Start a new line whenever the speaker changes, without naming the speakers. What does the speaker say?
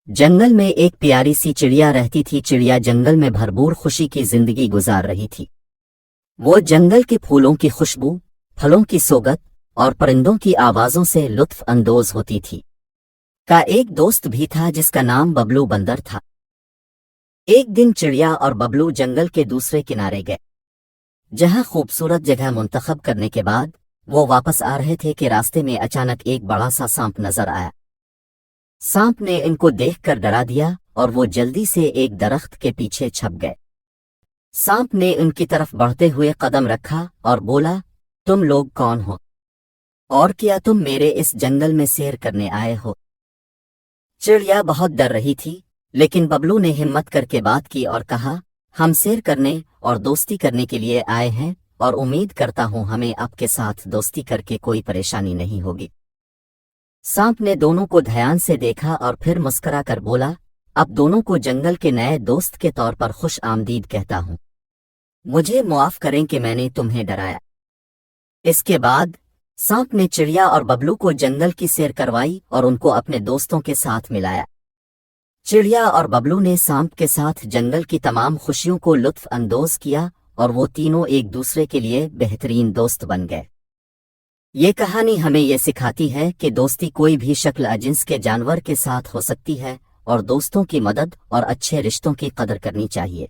जंगल में एक प्यारी सी चिड़िया रहती थी। चिड़िया जंगल में भरपूर खुशी की जिंदगी गुजार रही थी। वो जंगल के फूलों की खुशबू, फलों की सोगत और परिंदों की आवाजों से लुत्फ अंदोज होती थी। का एक दोस्त भी था जिसका नाम बबलू बंदर था। एक दिन चिड़िया और बबलू जंगल के दूसरे किनारे गए, जहां खूबसूरत जगह मुंतखब करने के बाद वो वापस आ रहे थे कि रास्ते में अचानक एक बड़ा सा सांप नजर आया। सांप ने इनको देखकर डरा दिया और वो जल्दी से एक दरख्त के पीछे छप गए। सांप ने उनकी तरफ बढ़ते हुए कदम रखा और बोला, तुम लोग कौन हो और क्या तुम मेरे इस जंगल में सैर करने आए हो? चिड़िया बहुत डर रही थी, लेकिन बबलू ने हिम्मत करके बात की और कहा, हम सैर करने और दोस्ती करने के लिए आए हैं और उम्मीद करता हूं हमें आपके साथ दोस्ती करके कोई परेशानी नहीं होगी। सांप ने दोनों को ध्यान से देखा और फिर मुस्कुरा कर बोला, अब दोनों को जंगल के नए दोस्त के तौर पर खुश आमदीद कहता हूं। मुझे माफ करें कि मैंने तुम्हें डराया। इसके बाद सांप ने चिड़िया और बबलू को जंगल की सैर करवाई और उनको अपने दोस्तों के साथ मिलाया। चिड़िया और बबलू ने सांप के साथ जंगल की तमाम खुशियों को लुत्फ अंदोज किया और वो तीनों एक दूसरे के लिए बेहतरीन दोस्त बन गए। ये कहानी हमें ये सिखाती है कि दोस्ती कोई भी शक्ल अजिन्स के जानवर के साथ हो सकती है और दोस्तों की मदद और अच्छे रिश्तों की कदर करनी चाहिए।